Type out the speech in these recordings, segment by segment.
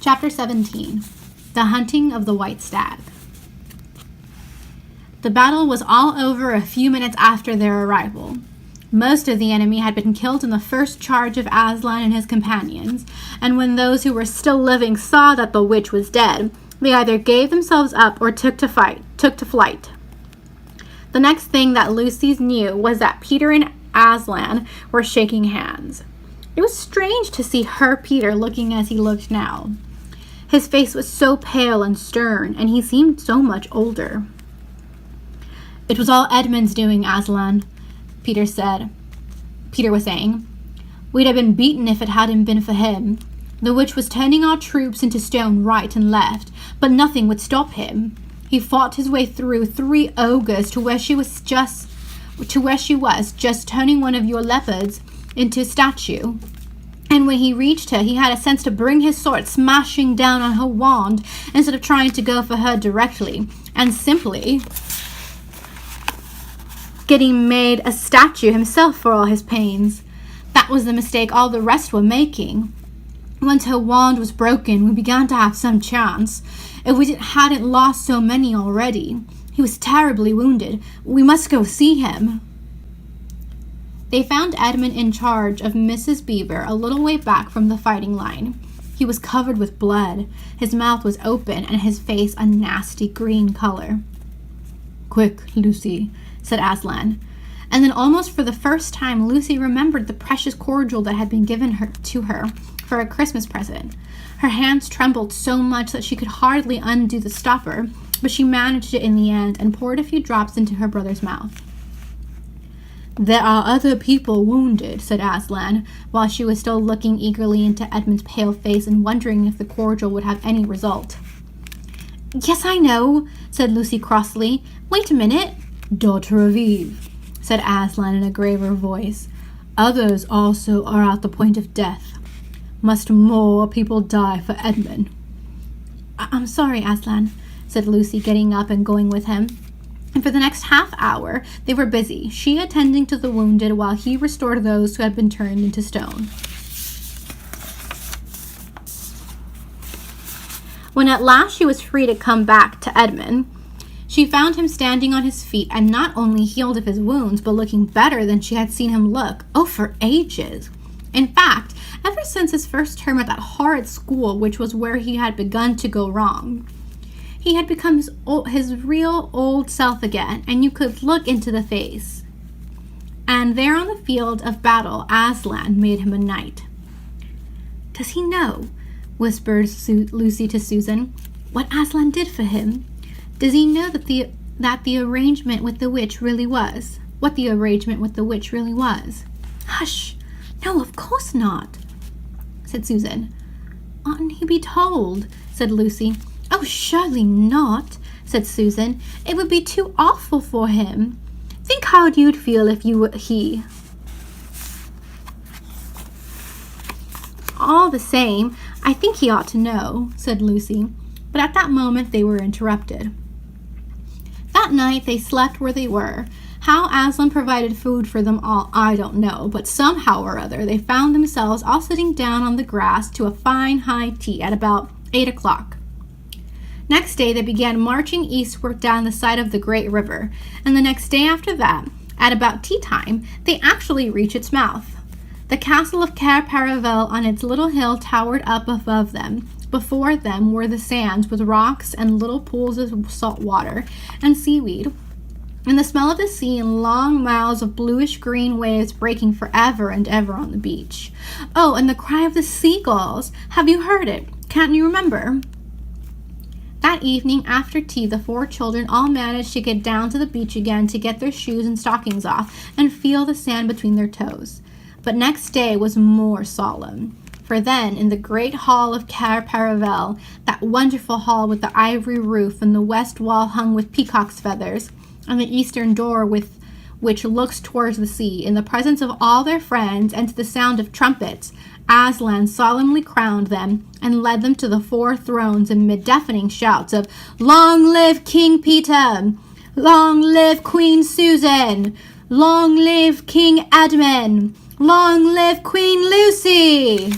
Chapter 17. The Hunting of the White Stag. The battle was all over a few minutes after their arrival. Most of the enemy had been killed in the first charge of Aslan and his companions, and when those who were still living saw that the witch was dead, they either gave themselves up or took to flight. The next thing that Lucy knew was that Peter and Aslan were shaking hands. It was strange to see her Peter looking as he looked now. His face was so pale and stern, and he seemed so much older. "It was all Edmund's doing, Aslan," Peter was saying. "We'd have been beaten if it hadn't been for him. The witch was turning our troops into stone right and left, but nothing would stop him. He fought his way through 3 ogres to where she was just turning one of your leopards into a statue. And when he reached her, he had a sense to bring his sword smashing down on her wand instead of trying to go for her directly, and simply getting made a statue himself for all his pains. That was the mistake all the rest were making. Once her wand was broken, we began to have some chance, if we hadn't lost so many already. He was terribly wounded. We must go see him." They found Edmund in charge of Mrs. Beaver a little way back from the fighting line. He was covered with blood. His mouth was open and his face a nasty green color. "Quick, Lucy," said Aslan. And then almost for the first time, Lucy remembered the precious cordial that had been given to her for a Christmas present. Her hands trembled so much that she could hardly undo the stopper, but she managed it in the end and poured a few drops into her brother's mouth. "There are other people wounded," said Aslan, while she was still looking eagerly into Edmund's pale face and wondering if the cordial would have any result. "Yes, I know," said Lucy crossly. "Wait a minute." "Daughter of Eve," said Aslan in a graver voice, "others also are at the point of death. Must more people die for Edmund?" "I'm sorry, Aslan," said Lucy, getting up and going with him. And for the next half hour, they were busy, she attending to the wounded while he restored those who had been turned into stone. When at last she was free to come back to Edmund, she found him standing on his feet and not only healed of his wounds, but looking better than she had seen him look, for ages. In fact, ever since his first term at that horrid school, which was where he had begun to go wrong. He had become his real old self again, and you could look into the face. And there on the field of battle, Aslan made him a knight. "Does he know," whispered Lucy to Susan, "what Aslan did for him? Does he know that the arrangement with the witch really was? What the arrangement with the witch really was?" "Hush! No, of course not," said Susan. "Oughtn't he be told?" said Lucy. "Oh, surely not," said Susan. "It would be too awful for him. Think how you'd feel if you were he." "All the same, I think he ought to know," said Lucy. But at that moment they were interrupted. That night they slept where they were. How Aslan provided food for them all, I don't know, but somehow or other they found themselves all sitting down on the grass to a fine high tea at about 8 o'clock. Next day they began marching eastward down the side of the great river, and the next day after that, at about tea time, they actually reached its mouth. The castle of Cair Paravel on its little hill towered up above them. Before them were the sands with rocks and little pools of salt water and seaweed, and the smell of the sea and long miles of bluish-green waves breaking forever and ever on the beach. Oh, and the cry of the seagulls! Have you heard it? Can't you remember? That evening, after tea, the 4 children all managed to get down to the beach again to get their shoes and stockings off and feel the sand between their toes. But next day was more solemn. For then, in the great hall of Cair Paravel, that wonderful hall with the ivory roof and the west wall hung with peacock's feathers, and the eastern door which looks towards the sea, in the presence of all their friends and to the sound of trumpets, Aslan solemnly crowned them and led them to the 4 thrones amid deafening shouts of "Long live King Peter! Long live Queen Susan! Long live King Edmund! Long live Queen Lucy!"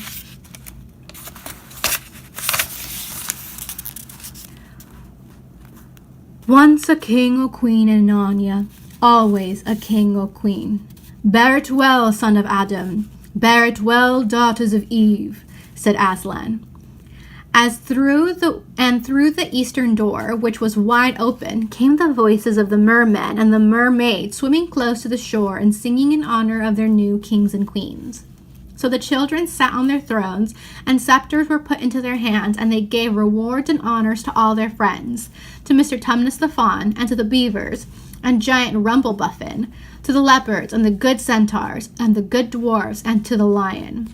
Once a king or queen in Narnia, always a king or queen. Bear it well, son of Adam, bear it well, daughters of Eve, said Aslan. As through the eastern door, which was wide open, came the voices of the mermen and the mermaids swimming close to the shore and singing in honor of their new kings and queens. So the children sat on their thrones, and scepters were put into their hands, and they gave rewards and honors to all their friends, to Mr. Tumnus the Fawn, and to the beavers, and giant Rumblebuffin, to the leopards, and the good centaurs, and the good dwarfs, and to the lion.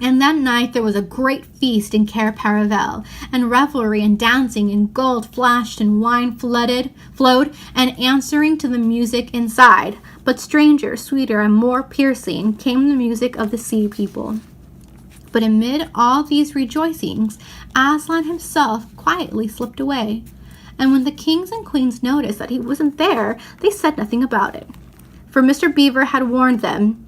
And that night there was a great feast in Cair Paravel, and revelry and dancing, and gold flashed and wine flowed, and answering to the music inside. But stranger, sweeter, and more piercing came the music of the sea people. But amid all these rejoicings, Aslan himself quietly slipped away. And when the kings and queens noticed that he wasn't there, they said nothing about it. For Mr. Beaver had warned them.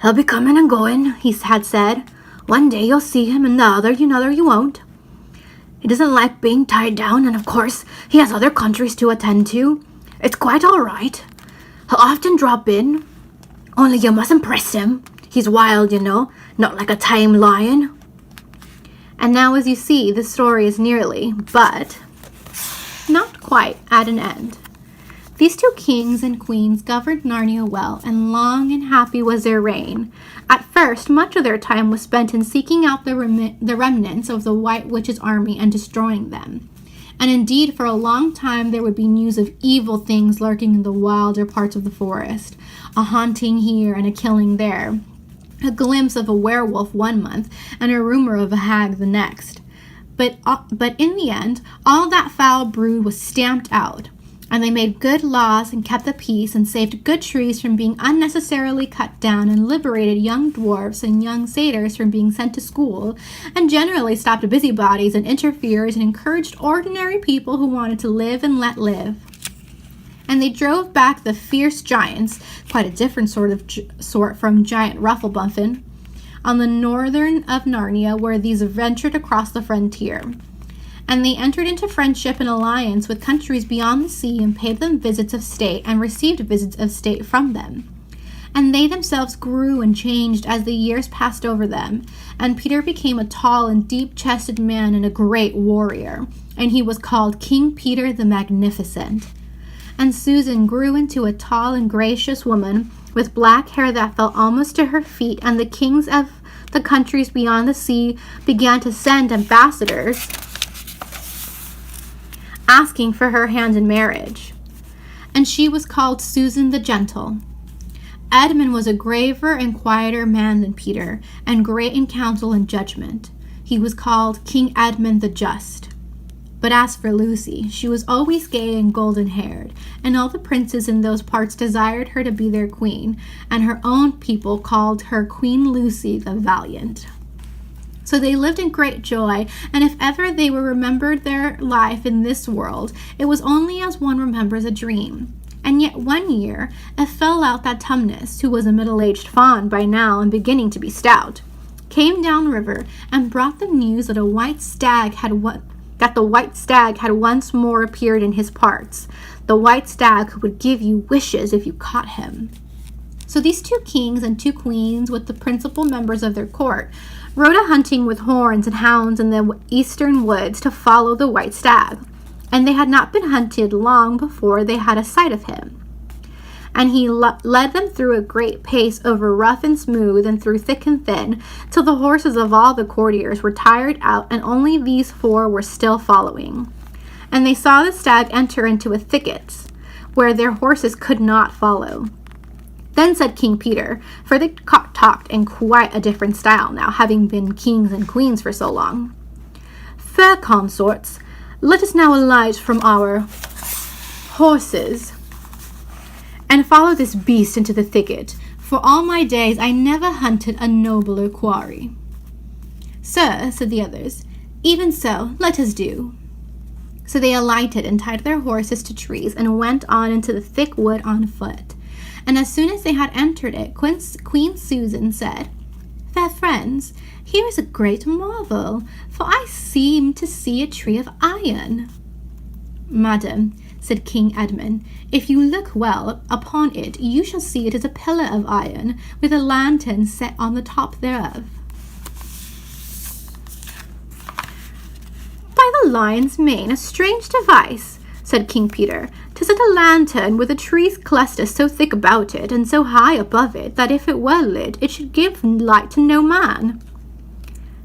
"He'll be coming and going," he had said. "One day you'll see him, and another you won't. He doesn't like being tied down, and of course he has other countries to attend to. It's quite all right. He'll often drop in, only you mustn't press him. He's wild, not like a tame lion." And now, as you see, the story is nearly, but not quite, at an end. These two kings and queens governed Narnia well, and long and happy was their reign. At first, much of their time was spent in seeking out the remnants of the White Witch's army and destroying them. And indeed, for a long time, there would be news of evil things lurking in the wilder parts of the forest, a haunting here and a killing there, a glimpse of a werewolf one month, and a rumor of a hag the next. But in the end, all that foul brood was stamped out, and they made good laws and kept the peace and saved good trees from being unnecessarily cut down and liberated young dwarfs and young satyrs from being sent to school, and generally stopped busybodies and interferers and encouraged ordinary people who wanted to live and let live. And they drove back the fierce giants, quite a different sort from giant Rufflebuffin, on the northern of Narnia, where these ventured across the frontier. And they entered into friendship and alliance with countries beyond the sea and paid them visits of state and received visits of state from them. And they themselves grew and changed as the years passed over them, and Peter became a tall and deep-chested man and a great warrior, and he was called King Peter the Magnificent. And Susan grew into a tall and gracious woman with black hair that fell almost to her feet, and the kings of the countries beyond the sea began to send ambassadors asking for her hand in marriage. And she was called Susan the Gentle. Edmund was a graver and quieter man than Peter, and great in counsel and judgment. He was called King Edmund the Just. But as for Lucy, she was always gay and golden-haired, and all the princes in those parts desired her to be their queen, and her own people called her Queen Lucy the Valiant. So they lived in great joy, and if ever they were remembered their life in this world, it was only as one remembers a dream. And yet one year it fell out that Tumnus, who was a middle-aged fawn by now and beginning to be stout, came down river and brought the news that the white stag had once more appeared in his parts, the white stag who would give you wishes if you caught him. So these two kings and two queens, with the principal members of their court, rode a-hunting with horns and hounds in the eastern woods to follow the white stag. And they had not been hunted long before they had a sight of him. And he led them through a great pace over rough and smooth and through thick and thin, till the horses of all the courtiers were tired out, and only these four were still following. And they saw the stag enter into a thicket, where their horses could not follow. Then said King Peter, for they talked in quite a different style now, having been kings and queens for so long. "Fair consorts, let us now alight from our horses and follow this beast into the thicket. For all my days I never hunted a nobler quarry." "Sir," said the others, "even so, let us do." So they alighted and tied their horses to trees and went on into the thick wood on foot. And as soon as they had entered it, Queen Susan said, "Fair friends, here is a great marvel, for I seem to see a tree of iron." "Madam," said King Edmund. "If you look well upon it, you shall see it is a pillar of iron, with a lantern set on the top thereof." "By the lion's mane, a strange device," said King Peter, "to set a lantern with a tree's cluster so thick about it, and so high above it, that if it were lit, it should give light to no man."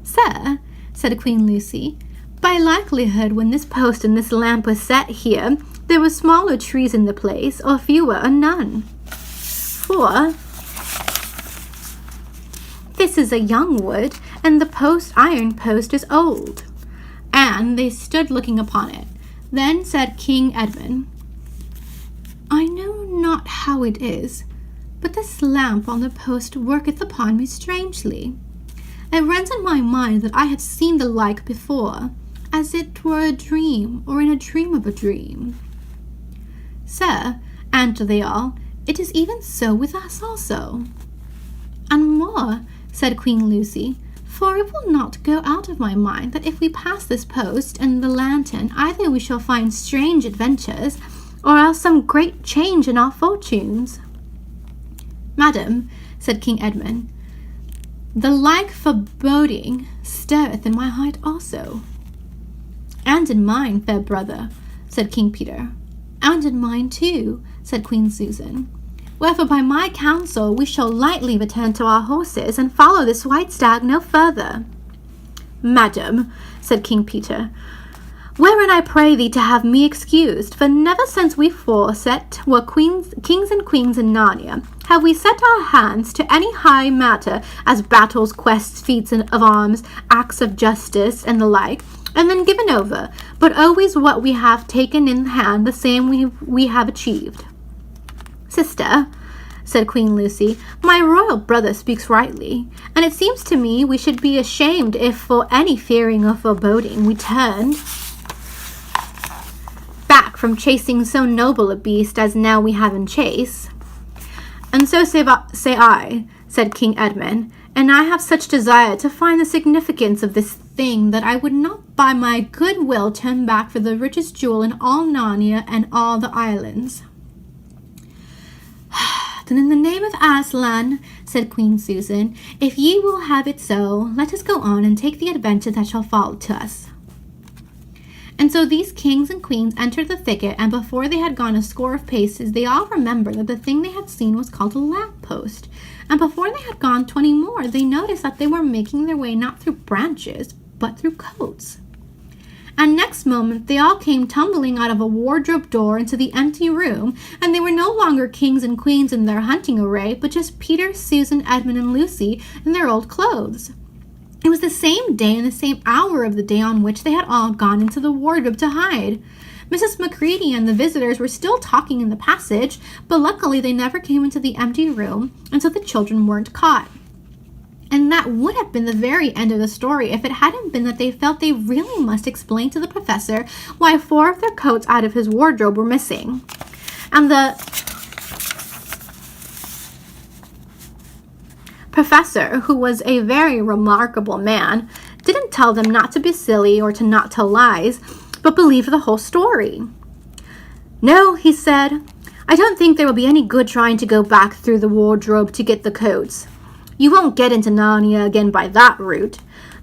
"Sir," said Queen Lucy, "by likelihood when this post and this lamp was set here, there were smaller trees in the place, or fewer or none. For this is a young wood, and the iron post is old." And they stood looking upon it. Then said King Edmund, "I know not how it is, but this lamp on the post worketh upon me strangely. It runs in my mind that I have seen the like before, as it were a dream, or in a dream of a dream." "Sir," answered they all, "it is even so with us also." "And more," said Queen Lucy, "for it will not go out of my mind that if we pass this post and the lantern, either we shall find strange adventures, or else some great change in our fortunes." "Madam," said King Edmund, "the like foreboding stirreth in my heart also." "And in mine, fair brother," said King Peter. "And in mine too," said Queen Susan. "Wherefore by my counsel we shall lightly return to our horses, and follow this white stag no further." "Madam," said King Peter, "wherein I pray thee to have me excused, for never since we four set were kings and queens in Narnia, have we set our hands to any high matter, as battles, quests, feats of arms, acts of justice, and the like, and then given over, but always what we have taken in hand, the same we have achieved." "Sister," said Queen Lucy, "my royal brother speaks rightly, and it seems to me we should be ashamed if for any fearing or foreboding we turned back from chasing so noble a beast as now we have in chase." "And so say I," said King Edmund, "and I have such desire to find the significance of this thing that I would not by my good will turn back for the richest jewel in all Narnia and all the islands." "Then in the name of Aslan," said Queen Susan, "if ye will have it so, let us go on and take the adventure that shall fall to us." And so these kings and queens entered the thicket, and before they had gone a score of paces, they all remembered that the thing they had seen was called a lamp-post. And before they had gone 20 more, they noticed that they were making their way not through branches, but through coats. And next moment they all came tumbling out of a wardrobe door into the empty room, and they were no longer kings and queens in their hunting array, but just Peter, Susan, Edmund, and Lucy in their old clothes. It was the same day and the same hour of the day on which they had all gone into the wardrobe to hide. Mrs. Macready and the visitors were still talking in the passage, but luckily they never came into the empty room, and so the children weren't caught. And that would have been the very end of the story if it hadn't been that they felt they really must explain to the professor why 4 of their coats out of his wardrobe were missing. And the professor, who was a very remarkable man, didn't tell them not to be silly or to not tell lies, but believe the whole story. "No," he said, "I don't think there will be any good trying to go back through the wardrobe to get the coats. You won't get into Narnia again by that route.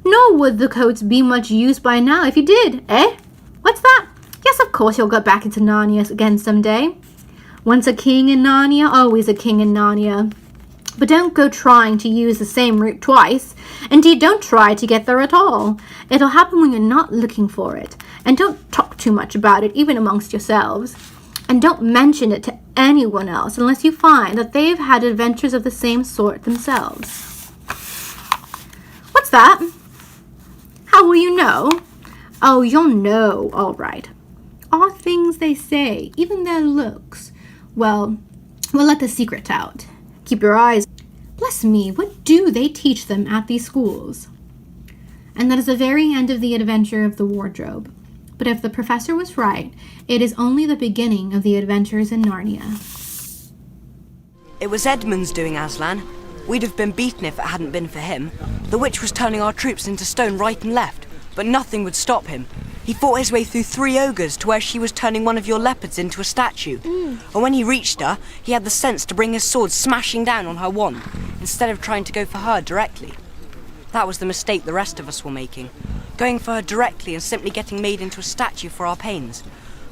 Nor would the coats be much use by now if you did, eh? What's that? Yes, of course you'll go back into Narnia again someday. Once a king in Narnia, always a king in Narnia. But don't go trying to use the same route twice. Indeed, don't try to get there at all. It'll happen when you're not looking for it. And don't talk too much about it, even amongst yourselves. And don't mention it to anyone else unless you find that they've had adventures of the same sort themselves." "What's that? How will you know?" "Oh, you'll know, all right. All things they say, even their looks. Well, we'll let the secret out. Keep your eyes. Bless me, what do they teach them at these schools?" And that is the very end of the adventure of the wardrobe. But if the professor was right, it is only the beginning of the adventures in Narnia. "It was Edmund's doing, Aslan. We'd have been beaten if it hadn't been for him. The witch was turning our troops into stone right and left, but nothing would stop him. He fought his way through 3 ogres to where she was turning one of your leopards into a statue. And when he reached her, he had the sense to bring his sword smashing down on her wand, instead of trying to go for her directly. That was the mistake the rest of us were making, going for her directly and simply getting made into a statue for our pains.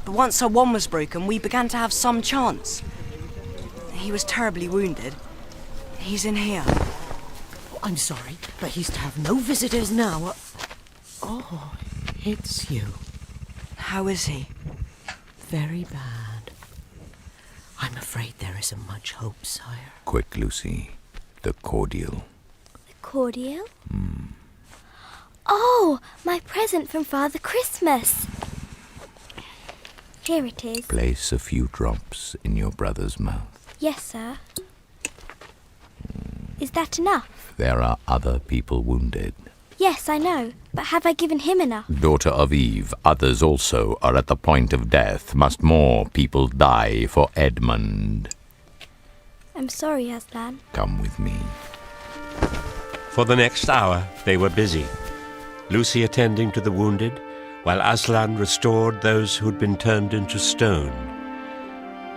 But once her wand was broken, we began to have some chance. He was terribly wounded. He's in here. I'm sorry, but he's to have no visitors now. Oh, it's you. How is he? Very bad. I'm afraid there isn't much hope, sire. Quick, Lucy. The cordial. The cordial? Oh, my present from Father Christmas. Here it is. Place a few drops in your brother's mouth. Yes, sir. Is that enough? There are other people wounded. Yes, I know. But have I given him enough? Daughter of Eve, others also are at the point of death. Must more people die for Edmund? I'm sorry, Aslan. Come with me. For the next hour, they were busy. Lucy attending to the wounded, while Aslan restored those who'd been turned into stone.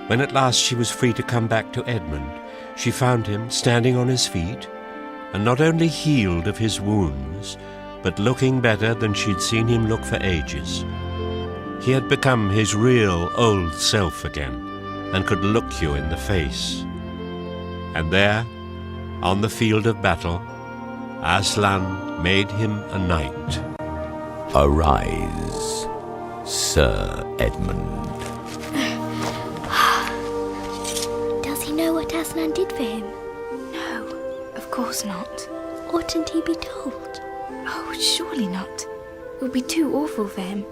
When at last she was free to come back to Edmund, she found him standing on his feet, and not only healed of his wounds, but looking better than she'd seen him look for ages. He had become his real old self again, and could look you in the face. And there, on the field of battle, Aslan made him a knight. Arise, Sir Edmund. Does he know what Aslan did for him? No, of course not. Oughtn't he be told? Oh, surely not. It would be too awful for him.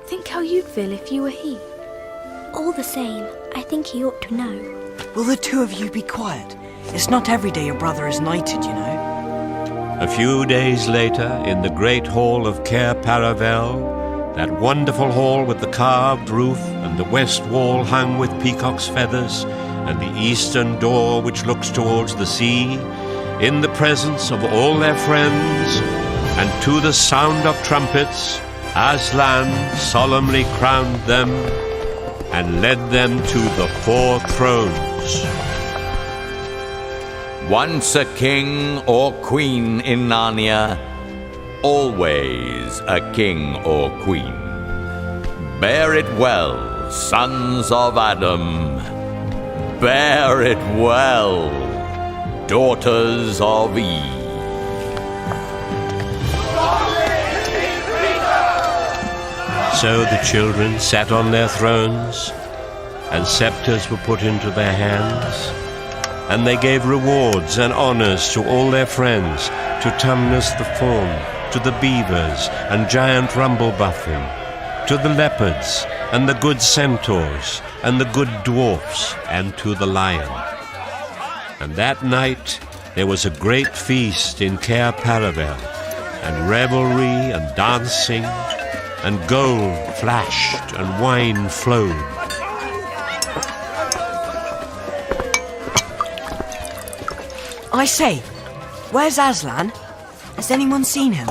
Think how you'd feel if you were he. All the same, I think he ought to know. Will the 2 of you be quiet? It's not every day your brother is knighted, you know. A few days later, in the great hall of Cair Paravel, that wonderful hall with the carved roof and the west wall hung with peacock's feathers, and the eastern door which looks towards the sea, in the presence of all their friends, and to the sound of trumpets, Aslan solemnly crowned them and led them to the 4 thrones. Once a king or queen in Narnia, always a king or queen. Bear it well, sons of Adam. Bear it well, daughters of Eve. So the children sat on their thrones, and scepters were put into their hands, and they gave rewards and honors to all their friends, to Tumnus the fawn, to the beavers and giant Rumblebuffin, to the leopards and the good centaurs and the good dwarfs, and to the lion. And that night there was a great feast in Cair Paravel, and revelry and dancing, and gold flashed and wine flowed. I say, where's Aslan? Has anyone seen him?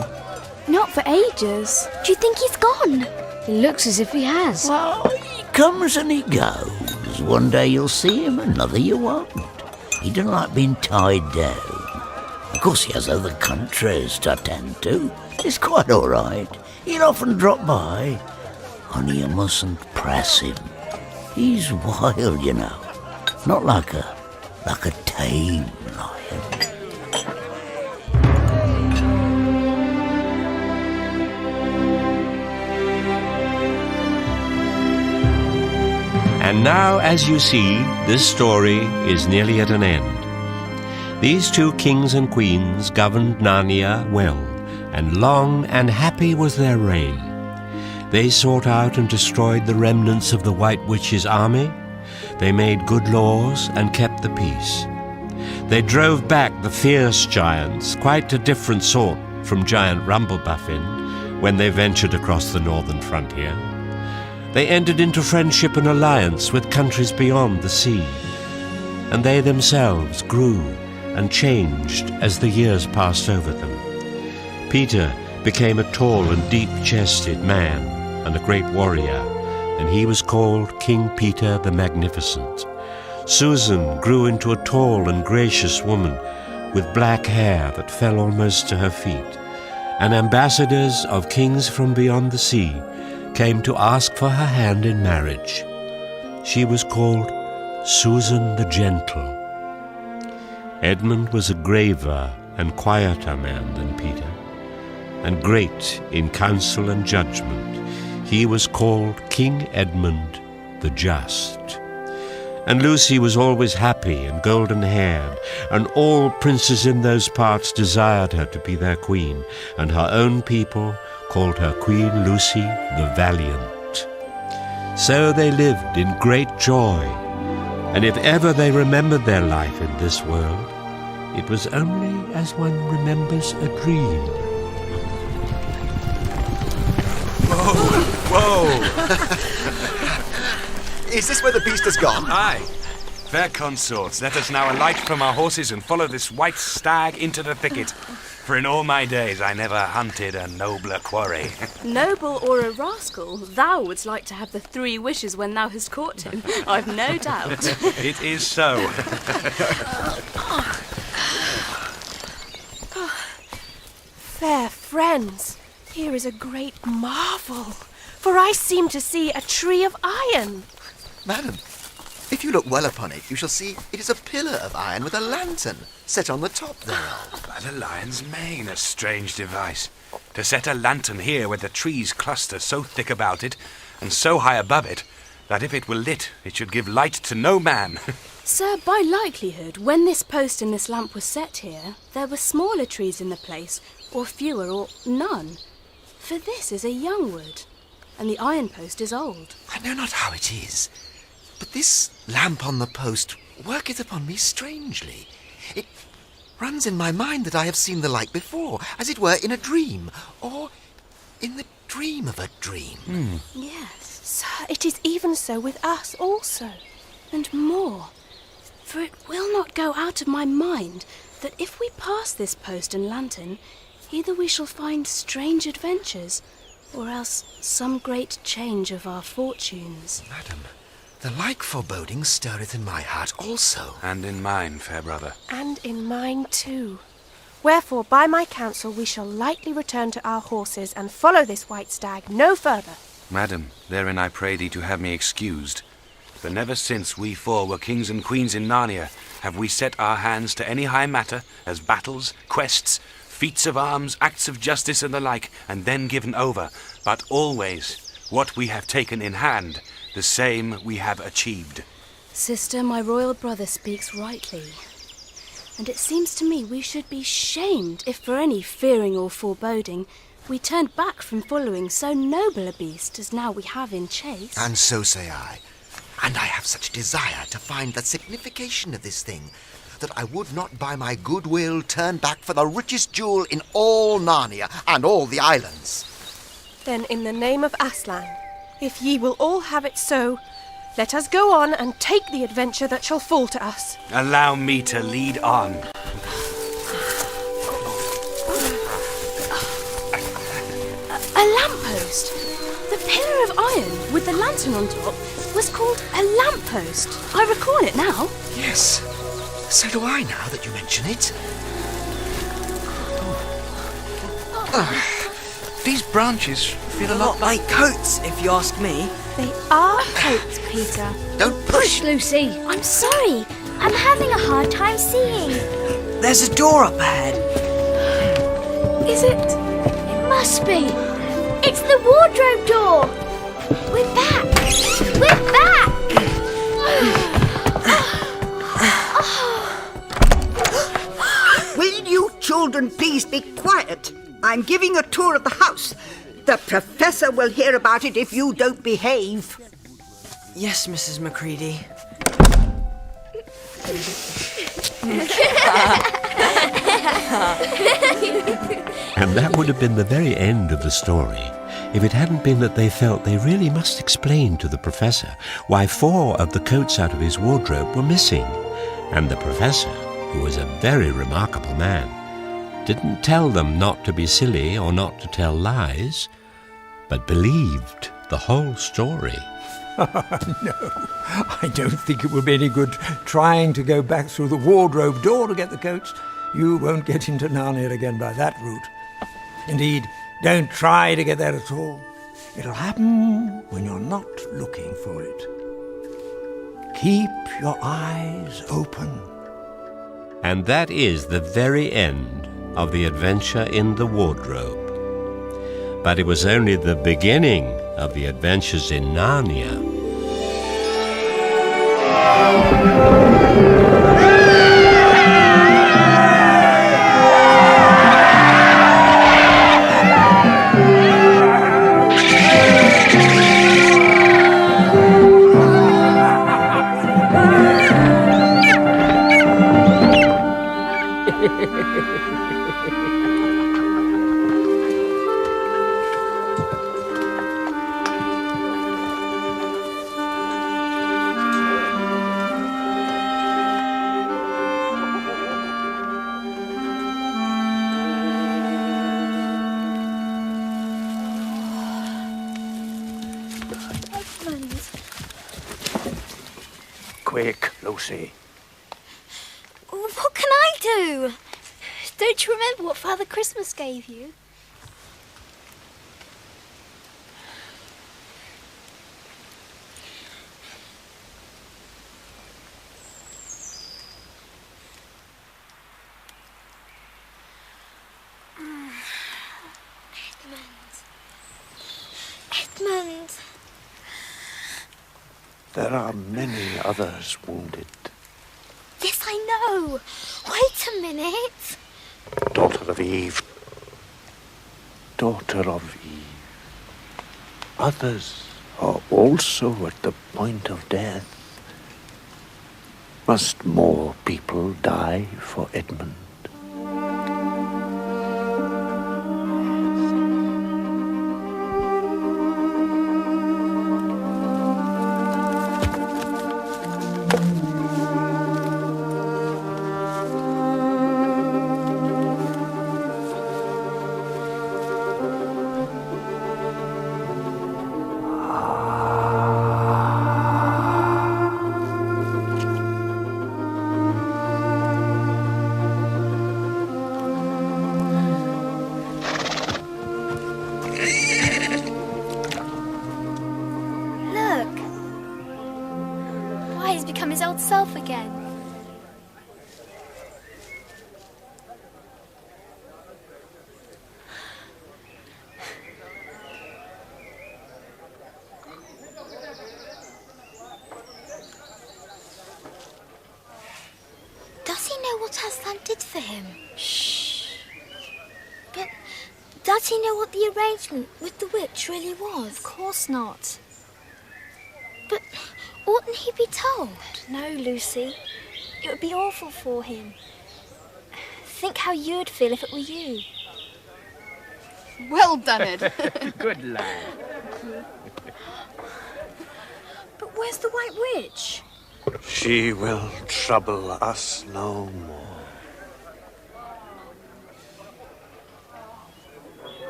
Not for ages. Do you think he's gone? It looks as if he has. Well, he comes and he goes. One day you'll see him, another you won't. He doesn't like being tied down. Of course, he has other countries to attend to. It's quite all right. He'll often drop by. Only you mustn't press him. He's wild, you know. Not like a tame lion. And now, as you see, this story is nearly at an end. These 2 kings and queens governed Narnia well, and long and happy was their reign. They sought out and destroyed the remnants of the White Witch's army. They made good laws and kept the peace. They drove back the fierce giants, quite a different sort from giant Rumblebuffin, when they ventured across the northern frontier. They entered into friendship and alliance with countries beyond the sea, and they themselves grew and changed as the years passed over them. Peter became a tall and deep-chested man, and a great warrior, and he was called King Peter the Magnificent. Susan grew into a tall and gracious woman with black hair that fell almost to her feet, and ambassadors of kings from beyond the sea came to ask for her hand in marriage. She was called Susan the Gentle. Edmund was a graver and quieter man than Peter, and great in counsel and judgment. He was called King Edmund the Just. And Lucy was always happy and golden-haired, and all princes in those parts desired her to be their queen, and her own people called her Queen Lucy the Valiant. So they lived in great joy, and if ever they remembered their life in this world, it was only as one remembers a dream. Whoa! Is this where the beast has gone? Aye. Fair consorts, let us now alight from our horses and follow this white stag into the thicket. For in all my days I never hunted a nobler quarry. Noble or a rascal, thou wouldst like to have the 3 wishes when thou hast caught him, I've no doubt. It is so. Fair friends, here is a great marvel, for I seem to see a tree of iron. Madam, if you look well upon it, you shall see it is a pillar of iron with a lantern set on the top thereof. By the lion's mane, a strange device. To set a lantern here where the trees cluster so thick about it, and so high above it, that if it were lit, it should give light to no man. Sir, by likelihood, when this post and this lamp was set here, there were smaller trees in the place, or fewer, or none. For this is a young wood, and the iron post is old. I know not how it is, but this lamp on the post worketh upon me strangely. It runs in my mind that I have seen the like before, as it were in a dream, or in the dream of a dream. Yes, sir, it is even so with us also, and more. For it will not go out of my mind that if we pass this post and lantern, either we shall find strange adventures, or else some great change of our fortunes. Madam, the like foreboding stirreth in my heart also. And in mine, fair brother. And in mine too. Wherefore, by my counsel, we shall lightly return to our horses and follow this white stag no further. Madam, therein I pray thee to have me excused. For never since we 4 were kings and queens in Narnia have we set our hands to any high matter, as battles, quests, feats of arms, acts of justice and the like, and then given over, but always what we have taken in hand, the same we have achieved. Sister, my royal brother speaks rightly. And it seems to me we should be shamed if for any fearing or foreboding we turned back from following so noble a beast as now we have in chase. And so say I. And I have such desire to find the signification of this thing, that I would not by my goodwill turn back for the richest jewel in all Narnia and all the islands. Then in the name of Aslan, if ye will all have it so, let us go on and take the adventure that shall fall to us. Allow me to lead on. A lamppost! The pillar of iron with the lantern on top was called a lamppost. I recall it now. Yes, so do I now that you mention it. These branches feel a lot like coats, if you ask me. They are coats, Peter. Don't push! Lucy. I'm sorry. I'm having a hard time seeing. There's a door up ahead. Is it? It must be. It's the wardrobe door. We're back. We're back. Will you children please be quiet? I'm giving a tour of the house. The Professor will hear about it if you don't behave. Yes, Mrs. Macready. And that would have been the very end of the story if it hadn't been that they felt they really must explain to the Professor why 4 of the coats out of his wardrobe were missing. And the Professor, who was a very remarkable man, didn't tell them not to be silly or not to tell lies, but believed the whole story. No, I don't think it will be any good trying to go back through the wardrobe door to get the coats. You won't get into Narnia again by that route. Indeed, don't try to get there at all. It'll happen when you're not looking for it. Keep your eyes open. And that is the very end of the adventure in the wardrobe. But it was only the beginning of the adventures in Narnia. Quick, Lucy. What can I do? Don't you remember what Father Christmas gave you? Edmund. There are many others wounded. Yes, I know. Wait a minute. Daughter of Eve. Daughter of Eve. Others are also at the point of death. Must more people die for Edmund? His old self again. Does he know what Aslan did for him? Shh. But does he know what the arrangement with the witch really was? Of course not. But oughtn't he be told? No, Lucy. It would be awful for him. Think how you'd feel if it were you. Well done, Ed. Good lad. But where's the White Witch? She will trouble us no more.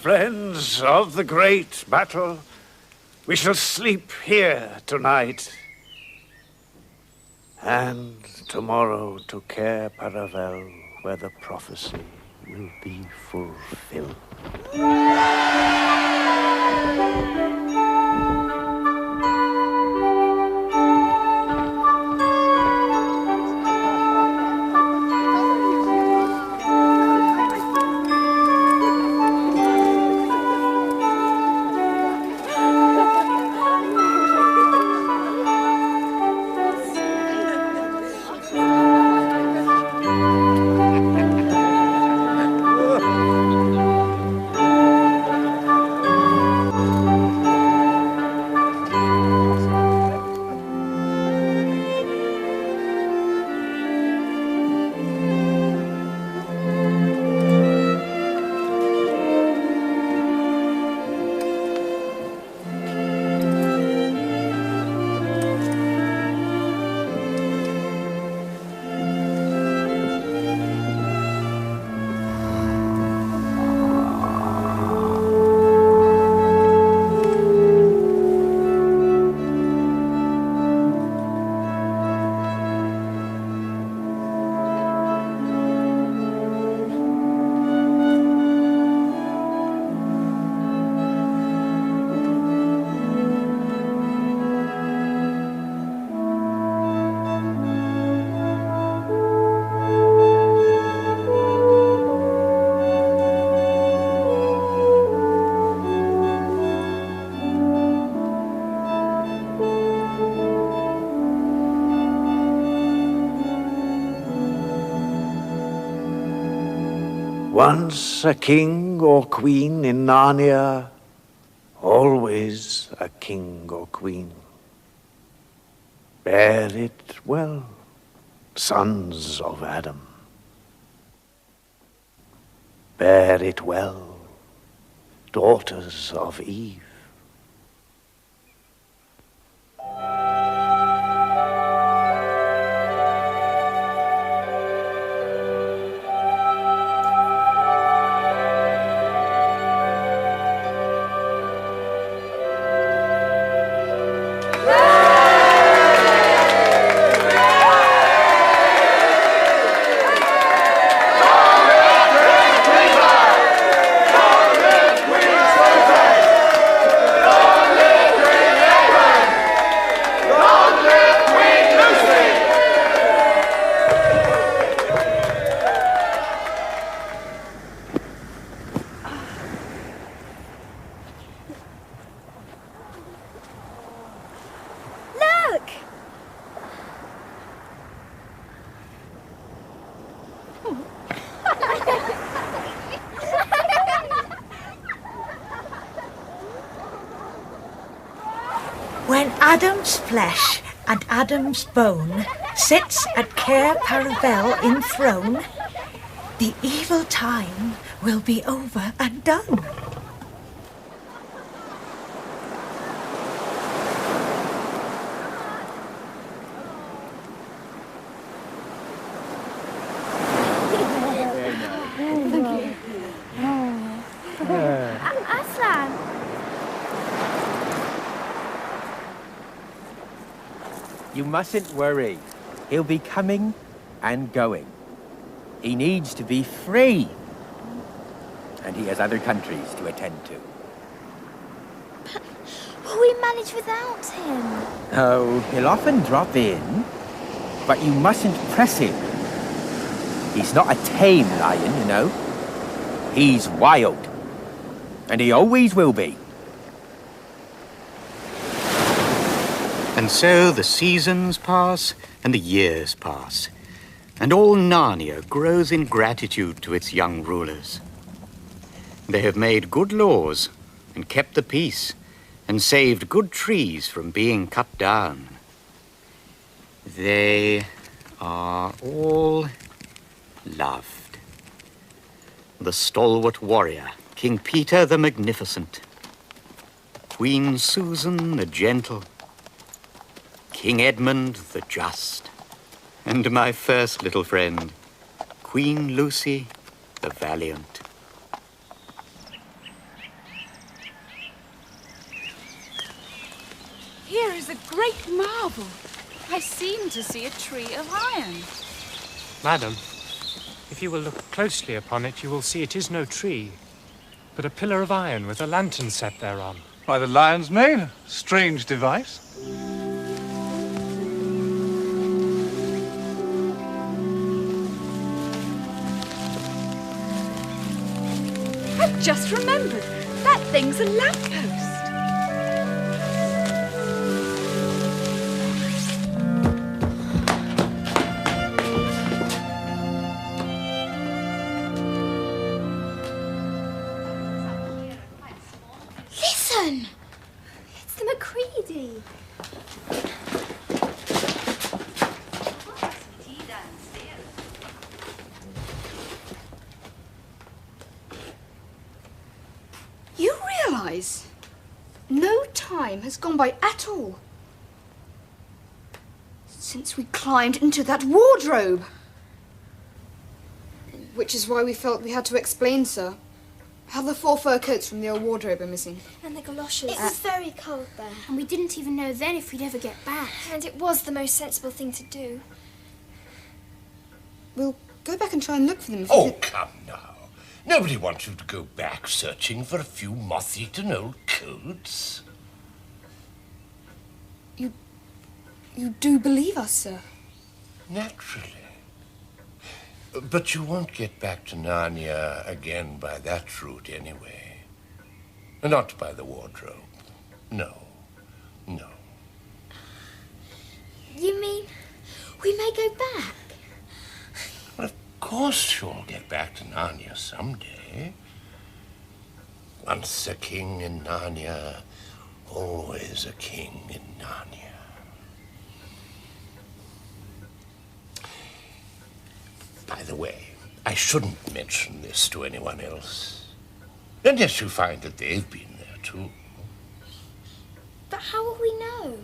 Friends of the great battle, we shall sleep here tonight. And tomorrow to Cair Paravel, where the prophecy will be fulfilled. Once a king or queen in Narnia, always a king or queen. Bear it well, sons of Adam. Bear it well, daughters of Eve. When Adam's flesh and Adam's bone sits at Cair Paravel enthroned, the evil time will be over and done. Aslan! You mustn't worry. He'll be coming and going. He needs to be free. And he has other countries to attend to. But will we manage without him? Oh, he'll often drop in, but you mustn't press him. He's not a tame lion, you know. He's wild. And he always will be. And so the seasons pass and the years pass, and all Narnia grows in gratitude to its young rulers. They have made good laws and kept the peace and saved good trees from being cut down. They are all loved. The stalwart warrior, King Peter the Magnificent, Queen Susan the Gentle, King Edmund the Just, and my first little friend, Queen Lucy the Valiant. Here is a great marvel. I seem to see a tree of iron. Madam, if you will look closely upon it, you will see it is no tree, but a pillar of iron with a lantern set thereon. By the lion's mane, strange device. I've just remembered. That thing's a lamppost. Listen! It's the Macready. You realise no time has gone by at all since we climbed into that wardrobe. Which is why we felt we had to explain, sir, how the 4 fur coats from the old wardrobe are missing. And the galoshes. It was very cold there. And we didn't even know then if we'd ever get back. And it was the most sensible thing to do. We'll go back and try and look for them. Oh, come now. Nobody wants you to go back searching for a few moth-eaten old coats. You do believe us, sir? Naturally. But you won't get back to Narnia again by that route anyway. Not by the wardrobe. No. No. You mean we may go back? Of course you'll get back to Narnia someday. Once a king in Narnia, always a king in Narnia. By the way, I shouldn't mention this to anyone else, unless you find that they've been there too. But how will we know?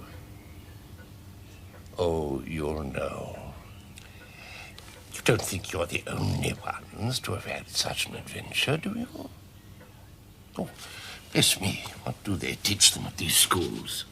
Oh, you'll know. You don't think you're the only ones to have had such an adventure, do you? Oh, bless me, what do they teach them at these schools?